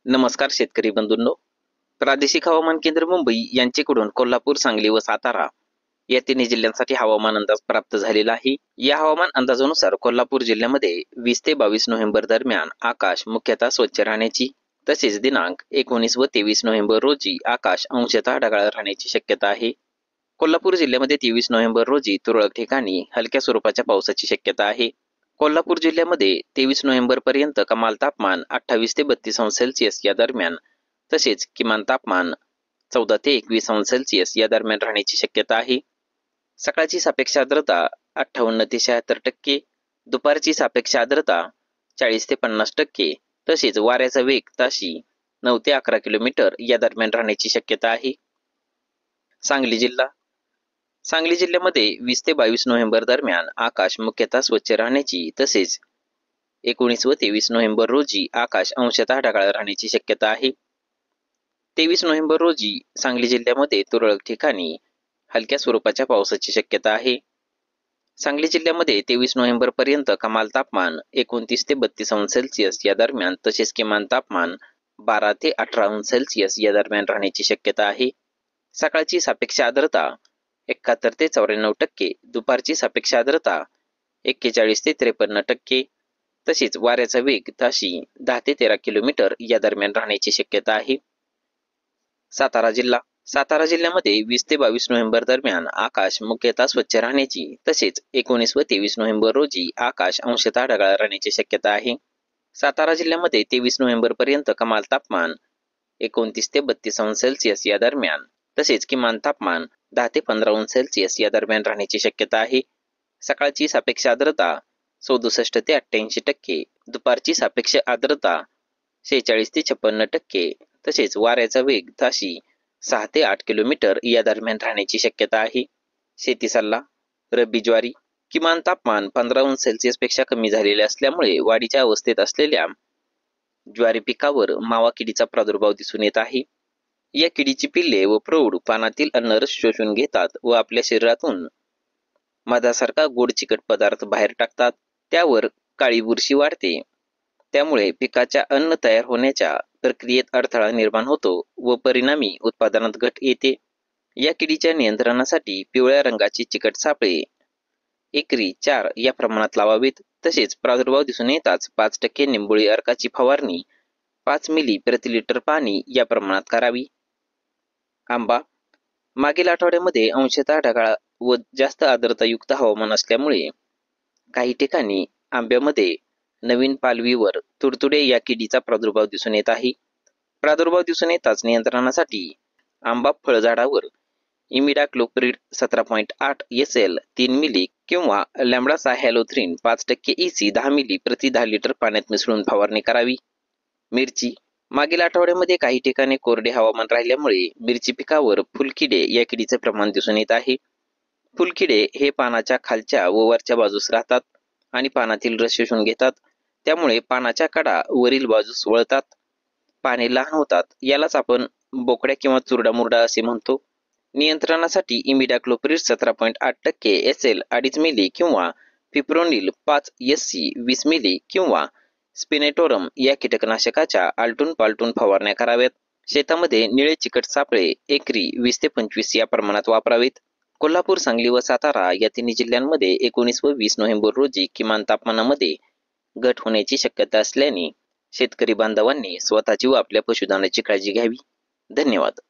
नमस्कार शेतकरी बंधूंनो. प्रादेशिक हवामान केंद्र मुंबई यांच्याकडून कोल्हापूर, सांगली व सातारा या तिन्ही जिल्ह्यांसाठी हवामान अंदाज प्राप्त झालेला आहे. या हवामान अंदाजानुसार कोल्हापूर जिल्ह्यामध्ये 20 ते 22 नोव्हेंबर दरम्यान आकाश मुख्यतः स्वच्छ राहण्याची, तसेच दिनांक 19 व 23 नोव्हेंबर रोजी आकाश अंशतः ढगाळ राहण्याची शक्यता आहे. कोल्हापूर जिल्ह्यामध्ये 23 नोव्हेंबर रोजी तुरळक ठिकाणी हलक्या स्वरूपाच्या पावसाची शक्यता आहे. कोल्हापूर जिल्ह्यामध्ये 23 नोव्हेंबर पर्यंत कमाल तापमान 28 ते 32 अंश सेल्सिअस या दरम्यान, तसेच किमान तापमान 14 ते 21 अंश सेल्सिअस या दरम्यान राहण्याची शक्यता आहे. सकाळची सापेक्ष आर्द्रता 58 ते 76%, दुपारची सापेक्ष आर्द्रता 40 ते 50%, तसेच वाऱ्याचा वेग ताशी 9 ते 11 किलोमीटर या दरम्यान राहण्याची शक्यता आहे. सांगली जिल्हा. सांगली जिल्ह्यामध्ये 20 ते 22 नोव्हेंबर दरम्यान आकाश मुख्यतः स्वच्छ राहण्याची, तसेच 19 व 23 नोव्हेंबर रोजी आकाश अंशतः ढगाळ राहण्याची शक्यता आहे. 23 नोव्हेंबर रोजी सांगली जिल्ह्यामध्ये तुरळक ठिकाणी हलक्या स्वरूपाच्या पावसाची शक्यता आहे. सांगली जिल्ह्यामध्ये 23 नोव्हेंबर पर्यंत कमाल तापमान 29 ते 32 अंश सेल्सिअस या दरम्यान, तसेच किमान तापमान 12 ते 18 अंश सेल्सिअस या दरम्यान राहण्याची शक्यता आहे. सकाळची सापेक्ष आर्द्रता 71 ते 94%, दुपारची सापेक्ष आर्द्रता 41 ते 53%, तसेच वाऱ्याचा वेग ताशी 10 ते 13 किलोमीटर या दरम्यान राहण्याची शक्यता आहे. सातारा जिल्हा. सातारा जिल्ह्यामध्ये 20 ते 22 नोव्हेंबर दरम्यान आकाश मुख्यतः स्वच्छ राहण्याची, तसेच 19 व 23 नोव्हेंबर रोजी आकाश अंशतः ढगाळ राहण्याची शक्यता आहे. सातारा जिल्ह्यामध्ये 23 नोव्हेंबर पर्यंत कमाल तापमान 29 ते 32 अंश सेल्सिअस या दरम्यान, तसेच किमान तापमान 10 ते 15 अंश सेल्सिअस या दरम्यान राहण्याची शक्यता आहे. सकाळची सापेक्ष आर्द्रता 67 ते 88%, दुपारची सापेक्ष आर्द्रता 46 ते 56%, तसेच वाऱ्याचा वेग ताशी 6 ते 8 किलोमीटर या दरम्यान राहण्याची शक्यता आहे. शेती सल्ला. रब्बी ज्वारी. किमान तापमान 15 अंश सेल्सिअस पेक्षा कमी झालेले असल्यामुळे वाढीच्या अवस्थेत असलेल्या ज्वारी पिकावर मावा किडीचा प्रादुर्भाव दिसून येत आहे. या किडीची पिल्ले व प्रौढ पानातील अन्नरस शोषून घेतात व आपल्या शरीरातून मधासारखा गोड चिकट पदार्थ बाहेर टाकतात. त्यावर काळी बुरशी वाढते. त्यामुळे पिकाच्या अन्न तयार होण्याच्या प्रक्रियेत अडथळा निर्माण होतो व परिणामी उत्पादनात घट येते. या किडीच्या नियंत्रणासाठी पिवळ्या रंगाचे चिकट सापळे एकरी 4 या प्रमाणात लावावेत. तसेच प्रादुर्भाव दिसून येताच 5% निंबोळी अर्काची फवारणी 5 मिली प्रति लिटर पाणी या प्रमाणात करावी. आंबा. मागील आठवड्यामध्ये अंशतः ढगाळ व जास्त आर्द्रतायुक्त हवामान असल्यामुळे काही ठिकाणी आंब्यामध्ये नवीन पालवीवर तुडतुडे या किडीचा प्रादुर्भाव दिसून येत आहे. प्रादुर्भाव दिसून येताच नियंत्रणासाठी आंबा फळझाडावर इमिडाक्लोप्रिड 17.8 SL 3 मिली किंवा लॅम्बडासायहॅलोथ्रिन 5% EC 10 मिली प्रति 10 लिटर पाण्यात मिसळून फवारणी करावी. मिरची. मागील आठवड्यामध्ये काही ठिकाणी कोरडे हवामान राहिल्यामुळे मिरची पिकावर फुलकिडे या किडीचे प्रमाण दिसून येत आहे. फुलकिडे हे पानाच्या खालच्या व वरच्या बाजूस राहतात आणि पानातील रस शोषून घेतात. त्यामुळे पानाच्या कडा वरील बाजूस वळतात, पाने लहान होतात. यालाच आपण बोकड्या किंवा चुरडा मुरडा असे म्हणतो. नियंत्रणासाठी इमिडाक्लोप्रिड 17.8% SL 2.5 मिली किंवा फिप्रोनिल 5 SC 20 मिली किंवा स्पिनेटोरम या कीटकनाशकाच्या आलटून पालटून फवारण्या कराव्यात. शेतामध्ये निळे चिकट सापळे एकरी 20 ते 25 या प्रमाणात वापरावेत. कोल्हापूर, सांगली व सातारा या तिन्ही जिल्ह्यांमध्ये 19 व 20 नोव्हेंबर रोजी किमान तापमानामध्ये घट होण्याची शक्यता असल्याने शेतकरी बांधवांनी स्वतःची व आपल्या पशुधनाची काळजी घ्यावी. धन्यवाद.